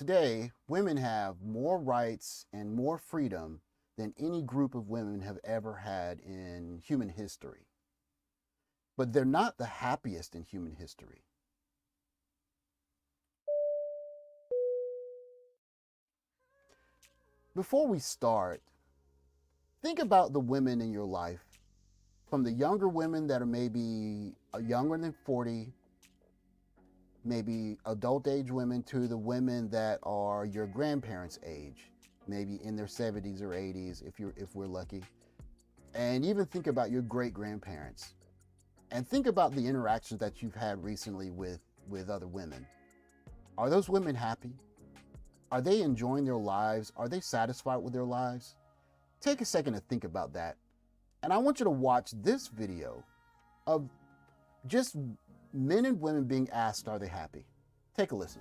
Today, women have more rights and more freedom than any group of women have ever had in human history. But they're not the happiest in human history. Before we start, think about the women in your life, from the younger women that are maybe younger than 40, maybe adult age women, to the women that are your grandparents' age, maybe in their 70s or 80s if we're lucky. And even think about your great grandparents. And think about the interactions that you've had recently with other women. Are those women happy? Are they enjoying their lives? Are they satisfied with their lives? Take a second to think about that. And I want you to watch this video of just men and women being asked, are they happy? Take a listen.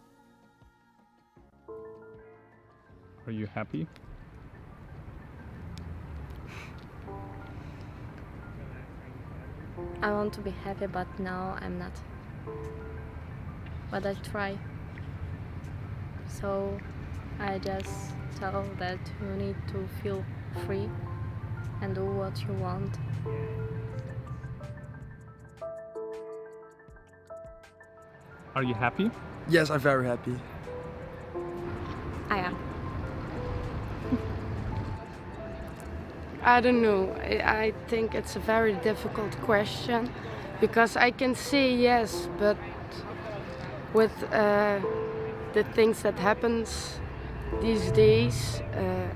Are you happy? I want to be happy, but now I'm not. But I try. So I just tell that you need to feel free and do what you want. Are you happy? Yes, I'm very happy. I am. I don't know. I think it's a very difficult question because I can say yes, but with the things that happens these days,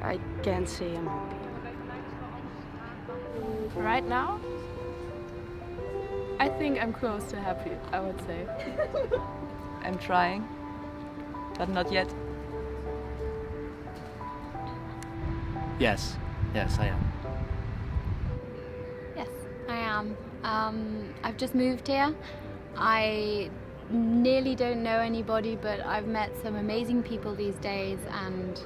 I can't say I'm happy. Right now, I think I'm close to happy, I would say. I'm trying, but not yet. Yes, I am. Yes, I am. I've just moved here. I nearly don't know anybody, but I've met some amazing people these days, and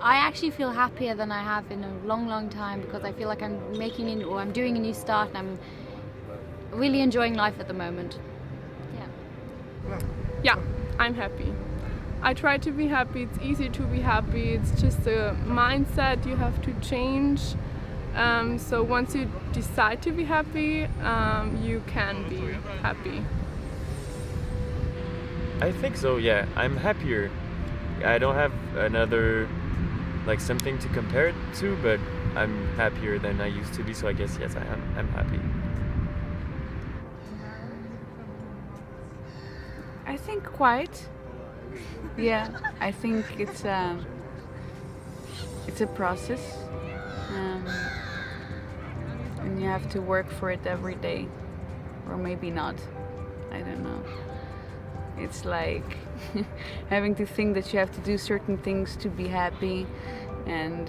I actually feel happier than I have in a long time because I feel like I'm I'm doing a new start, and I'm really enjoying life at the moment. Yeah, I'm happy. I try to be happy. It's easy to be happy. It's just a mindset you have to change. So once you decide to be happy, you can be happy. I think so, yeah. I'm happier. I don't have another, something to compare it to, but I'm happier than I used to be, so I guess, yes, I am. I'm happy. I think quite. Yeah, I think it's a process, and you have to work for it every day, or maybe not. I don't know. It's like having to think that you have to do certain things to be happy, and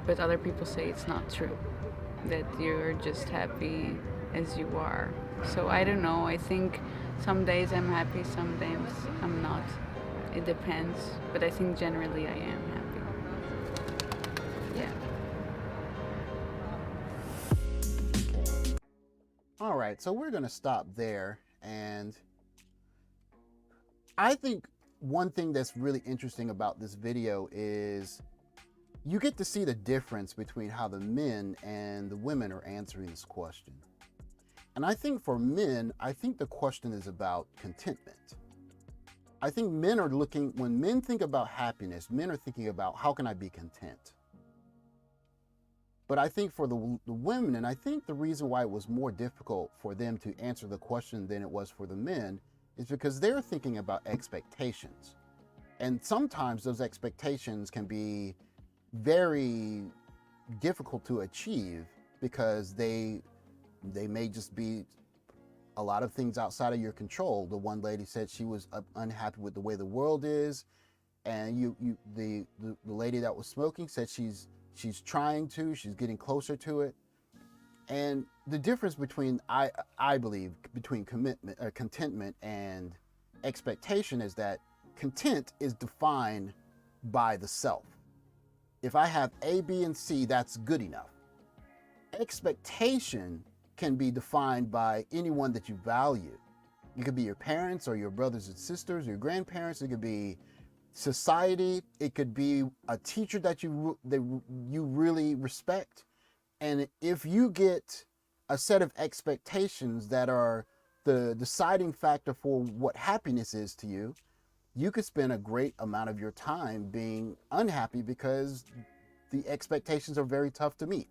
but other people say it's not true, that you're just happy as you are. So I don't know. I think some days I'm happy, some days I'm not. It depends, but I think generally I am happy. Yeah. All right, so we're going to stop there. And I think one thing that's really interesting about this video is you get to see the difference between how the men and the women are answering this question. And I think for men, I think the question is about contentment. I think men are looking, when men think about happiness, men are thinking about how can I be content? But I think for the women, and I think the reason why it was more difficult for them to answer the question than it was for the men is because they're thinking about expectations. And sometimes those expectations can be very difficult to achieve because they may just be a lot of things outside of your control. The one lady said she was unhappy with the way the world is, and the lady that was smoking said she's getting closer to it. And the difference between I believe between contentment and expectation is that content is defined by the self. If I have A, B, and C, that's good enough. Expectation can be defined by anyone that you value. It could be your parents or your brothers and sisters, your grandparents. It could be society. It could be a teacher that you really respect. And if you get a set of expectations that are the deciding factor for what happiness is to you, you could spend a great amount of your time being unhappy because the expectations are very tough to meet.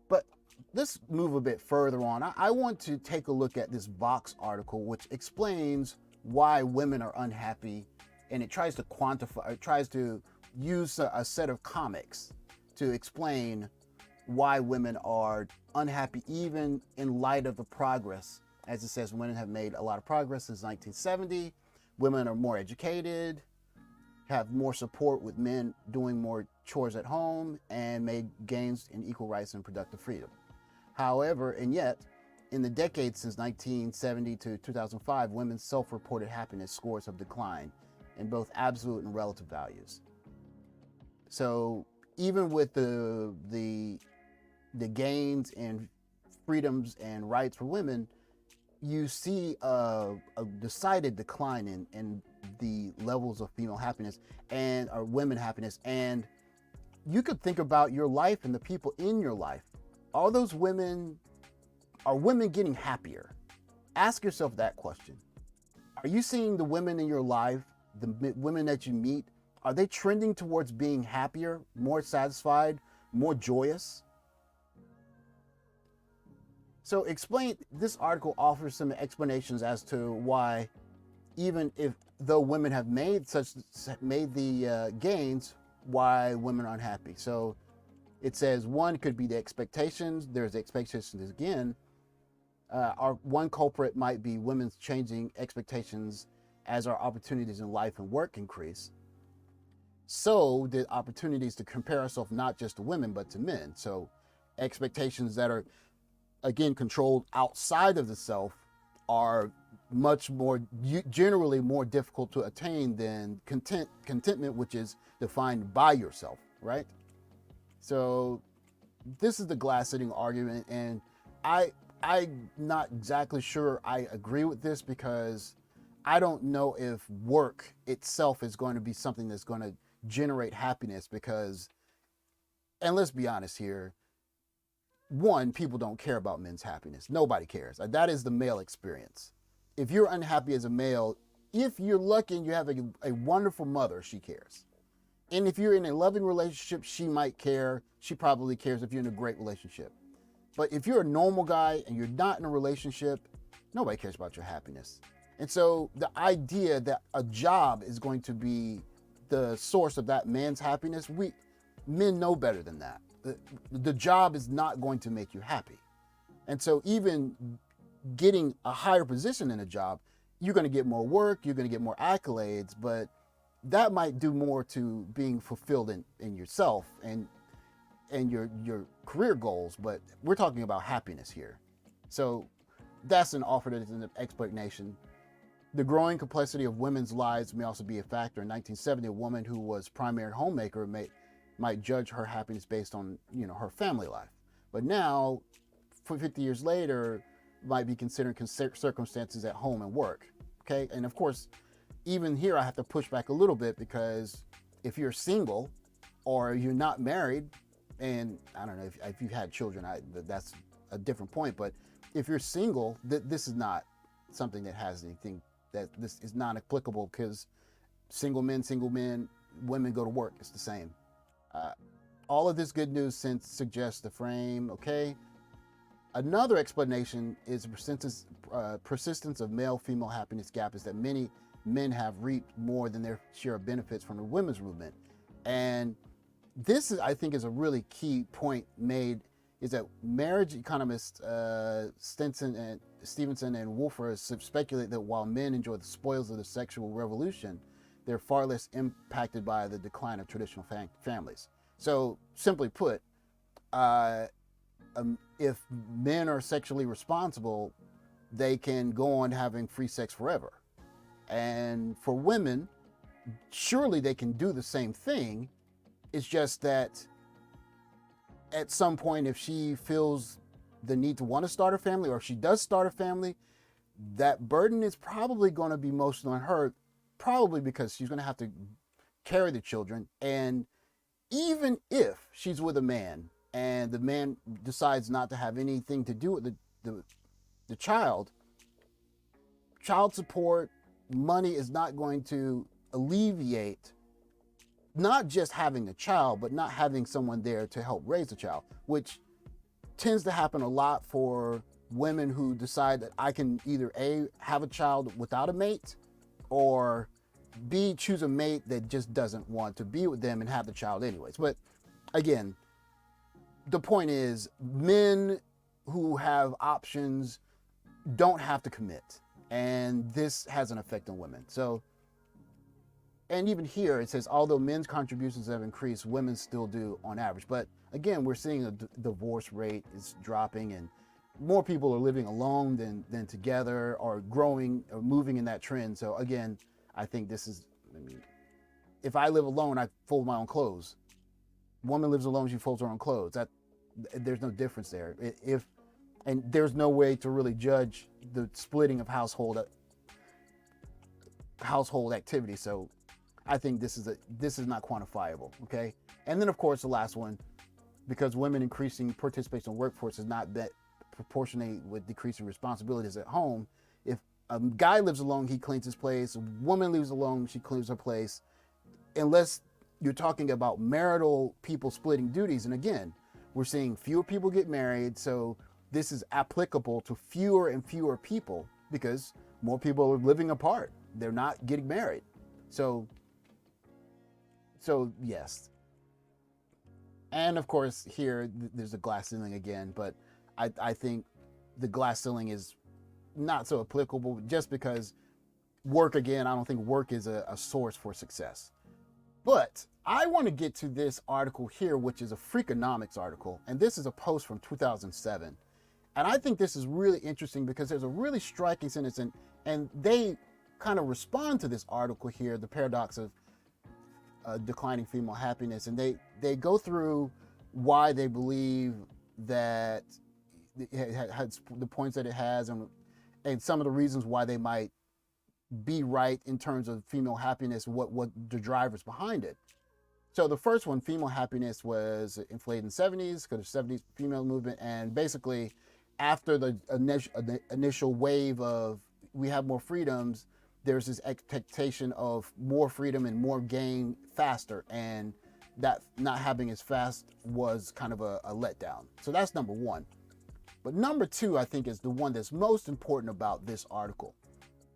But let's move a bit further on. I want to take a look at this Vox article, which explains why women are unhappy, and it tries to quantify, it tries to use a set of comics to explain why women are unhappy, even in light of the progress. As it says, women have made a lot of progress since 1970. Women are more educated, have more support with men doing more chores at home, and made gains in equal rights and productive freedom. However, and yet, in the decades since 1970 to 2005, women's self-reported happiness scores have declined in both absolute and relative values. So even with the gains and freedoms and rights for women, you see a decided decline in the levels of female happiness and or women happiness. And you could think about your life and the people in your life. Are women getting happier? Ask yourself that question. Are you seeing the women in your life, the women that you meet, are they trending towards being happier, more satisfied, more joyous? So this article offers some explanations as to why, even though women have made the gains, why women are unhappy. So it says one could be the expectations. There's the expectations again. One culprit might be women's changing expectations as our opportunities in life and work increase. So the opportunities to compare ourselves not just to women, but to men. So expectations that are, again, controlled outside of the self are much more, generally more difficult to attain than contentment, which is defined by yourself, right? So this is the glass ceiling argument, and I'm not exactly sure I agree with this, because I don't know if work itself is going to be something that's going to generate happiness, because, and let's be honest here, one, people don't care about men's happiness. Nobody cares. That is the male experience. If you're unhappy as a male, if you're lucky and you have a wonderful mother, she cares. And if you're in a loving relationship, she might care. She probably cares if you're in a great relationship. But if you're a normal guy and you're not in a relationship, nobody cares about your happiness. And so the idea that a job is going to be the source of that man's happiness, men know better than that. The job is not going to make you happy. And so even getting a higher position in a job, you're going to get more work, you're going to get more accolades, but that might do more to being fulfilled in yourself and your career goals. But we're talking about happiness here. So that's an offer that is an explanation. The growing complexity of women's lives may also be a factor. In 1970, a woman who was primary homemaker might judge her happiness based on, her family life. But now, 50 years later, might be considering circumstances at home and work. Okay, and of course, even here I have to push back a little bit, because if you're single or you're not married, and I don't know if you've had children, that's a different point. But if you're single, this is not something that has anything, that this is not applicable, because single men, women go to work. It's the same. All of this good news suggests the frame, okay? Another explanation is the persistence of male-female happiness gap is that many men have reaped more than their share of benefits from the women's movement. And this is, I think, is a really key point made, is that marriage economists Stevenson and Wolfer speculate that while men enjoy the spoils of the sexual revolution, they're far less impacted by the decline of traditional families. So simply put, if men are sexually responsible, they can go on having free sex forever. And for women, surely they can do the same thing. It's just that at some point, if she feels the need to want to start a family, or if she does start a family, that burden is probably going to be mostly on her, probably because she's going to have to carry the children. And even if she's with a man and the man decides not to have anything to do with the child support money is not going to alleviate not just having a child, but not having someone there to help raise the child, which tends to happen a lot for women who decide that I can either A, have a child without a mate, or B, choose a mate that just doesn't want to be with them and have the child anyways. But again, the point is, men who have options don't have to commit. And this has an effect on women. So, and even here it says, although men's contributions have increased, women still do on average. But again, we're seeing the divorce rate is dropping, and more people are living alone than together, or growing or moving in that trend. So again, I think this is, I mean, if I live alone, I fold my own clothes. Woman lives alone, she folds her own clothes. There's no difference there. And there's no way to really judge the splitting of household activity. So I think this is not quantifiable, okay? And then of course the last one, because women increasing participation in the workforce is not that proportionate with decreasing responsibilities at home. If a guy lives alone, he cleans his place. A woman lives alone, she cleans her place. Unless you're talking about marital people splitting duties. And again, we're seeing fewer people get married, so this is applicable to fewer and fewer people because more people are living apart. They're not getting married. So yes. And of course here, there's a glass ceiling again, but I think the glass ceiling is not so applicable just because work, again, I don't think work is a source for success. But I want to get to this article here, which is a Freakonomics article. And this is a post from 2007. And I think this is really interesting because there's a really striking sentence, and they kind of respond to this article here, the paradox of declining female happiness. And they go through why they believe that it has the points that it has, and some of the reasons why they might be right in terms of female happiness, what the drivers behind it. So the first one, female happiness, was inflated in the 70s because the 70s female movement, and basically after the initial wave of we have more freedoms, there's this expectation of more freedom and more gain faster, and that not having as fast was kind of a letdown. So that's number one. But number two, I think, is the one that's most important about this article.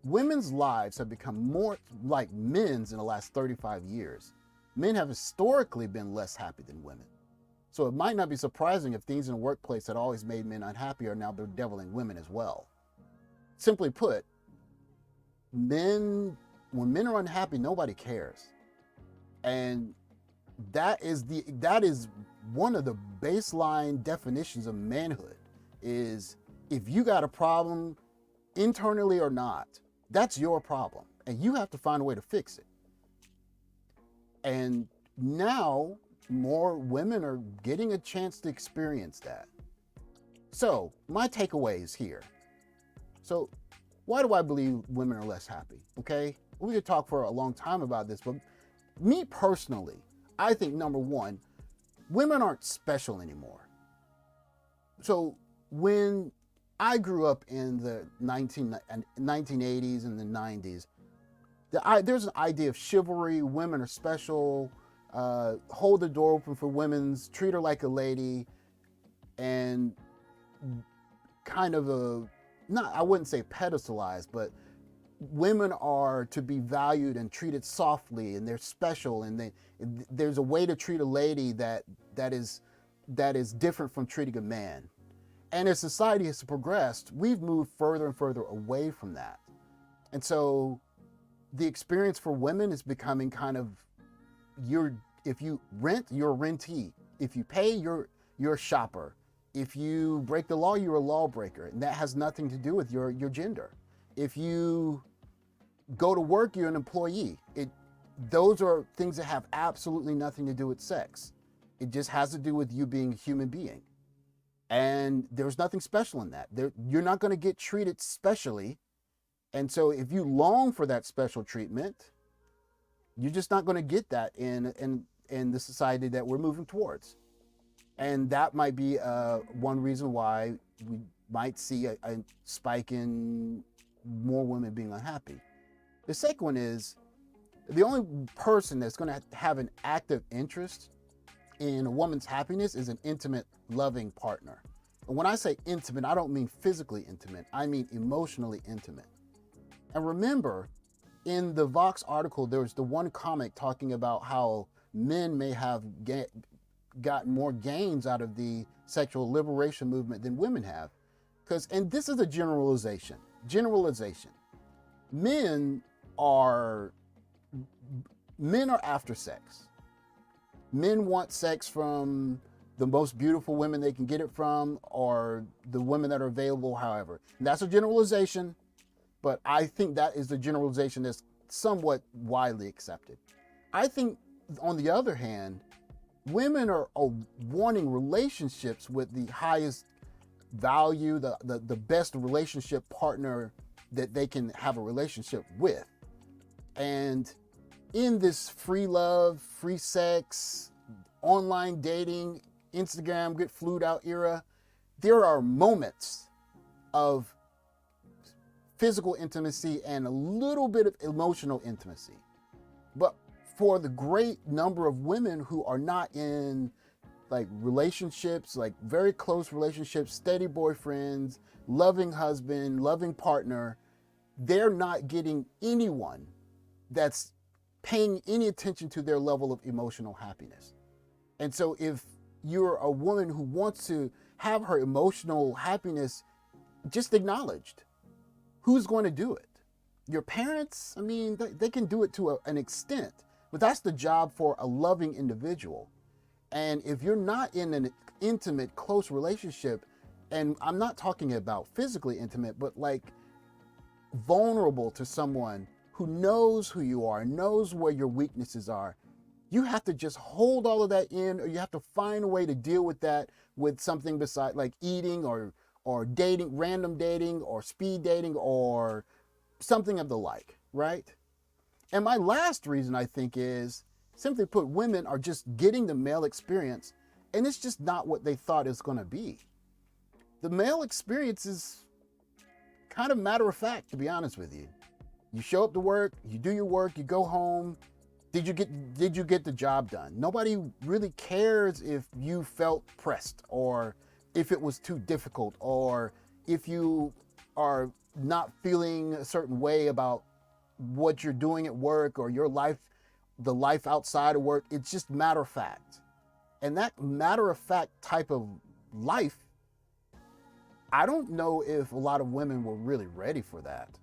Women's lives have become more like men's in the last 35 years. Men have historically been less happy than women. So it might not be surprising if things in the workplace that always made men unhappy are now bedeviling women as well. Simply put, when men are unhappy, nobody cares. And that is one of the baseline definitions of manhood, is if you got a problem internally or not, that's your problem, and you have to find a way to fix it. And now more women are getting a chance to experience that. So my takeaways here. So why do I believe women are less happy? Okay, we could talk for a long time about this, but me personally, I think number one, women aren't special anymore. So when I grew up in the 1980s and the 90s, there's an idea of chivalry. Women are special. Hold the door open for women. Treat her like a lady, and kind of I wouldn't say pedestalized, but women are to be valued and treated softly, and they're special, and there's a way to treat a lady that is different from treating a man. And as society has progressed, we've moved further and further away from that. And so the experience for women is becoming kind of, if you rent, you're a rentee. If you pay, you're a shopper. If you break the law, you're a lawbreaker. And that has nothing to do with your gender. If you go to work, you're an employee. Those are things that have absolutely nothing to do with sex. It just has to do with you being a human being. And there's nothing special in that. You're not going to get treated specially And so if you long for that special treatment, you're just not going to get that in the society that we're moving towards. And that might be one reason why we might see a spike in more women being unhappy. The second one is the only person that's going to have an active interest in a woman's happiness is an intimate, loving partner. And when I say intimate, I don't mean physically intimate. I mean emotionally intimate. And remember, in the Vox article, there was the one comment talking about how men may have gotten more gains out of the sexual liberation movement than women have. And this is a generalization. Men are after sex. Men want sex from the most beautiful women they can get it from, or the women that are available, however. And that's a generalization, but I think that is the generalization that's somewhat widely accepted. I think, on the other hand, women are wanting relationships with the highest value, the best relationship partner that they can have a relationship with. And in this free love, free sex, online dating, Instagram get flued out era, there are moments of physical intimacy and a little bit of emotional intimacy. But for the great number of women who are not in like relationships, like very close relationships, steady boyfriends, loving husband, loving partner, they're not getting anyone that's paying any attention to their level of emotional happiness. And so if you're a woman who wants to have her emotional happiness just acknowledged, who's going to do it? Your parents? I mean, they can do it to an extent, but that's the job for a loving individual. And if you're not in an intimate, close relationship, and I'm not talking about physically intimate, but like vulnerable to someone who knows who you are, knows where your weaknesses are, you have to just hold all of that in, or you have to find a way to deal with that with something besides like eating or dating, random dating or speed dating or something of the like, right? And my last reason, I think, is simply put, women are just getting the male experience, and it's just not what they thought it was going to be. The male experience is kind of matter of fact, to be honest with you. You show up to work, you do your work, you go home. Did you get the job done? Nobody really cares if you felt pressed, or if it was too difficult, or if you are not feeling a certain way about what you're doing at work or your life, the life outside of work. It's just matter of fact. And that matter of fact type of life, I don't know if a lot of women were really ready for that.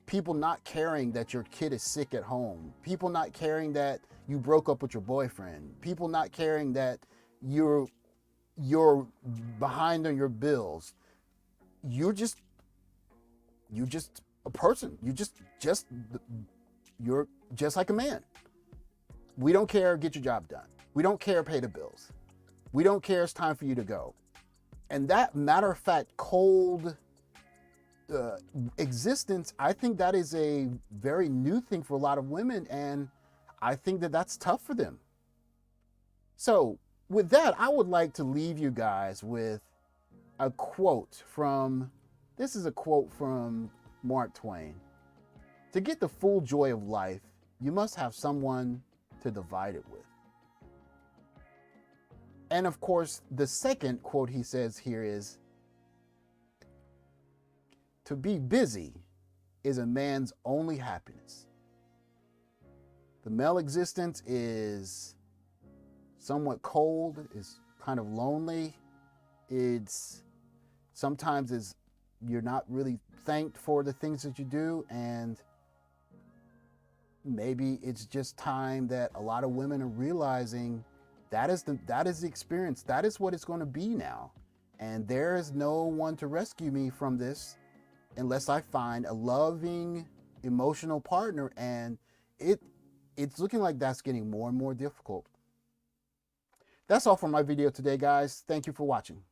People not caring that your kid is sick at home. People not caring that you broke up with your boyfriend. People not caring that you're behind on your bills. You're just a person. You're just like a man. We don't care, get your job done. We don't care, pay the bills. We don't care, it's time for you to go. And that matter of fact, cold existence, I think that is a very new thing for a lot of women, and I think that that's tough for them. So with that, I would like to leave you guys with a quote from, this is a quote from Mark Twain. To get the full joy of life, you must have someone to divide it with. And of course, the second quote he says here is, to be busy is a man's only happiness. The male existence is somewhat cold, is kind of lonely. Sometimes you're not really thanked for the things that you do, and maybe it's just time that a lot of women are realizing that is the experience. That is what it's going to be now. And there is no one to rescue me from this unless I find a loving, emotional partner. And it's looking like that's getting more and more difficult. That's all for my video today, guys. Thank you for watching.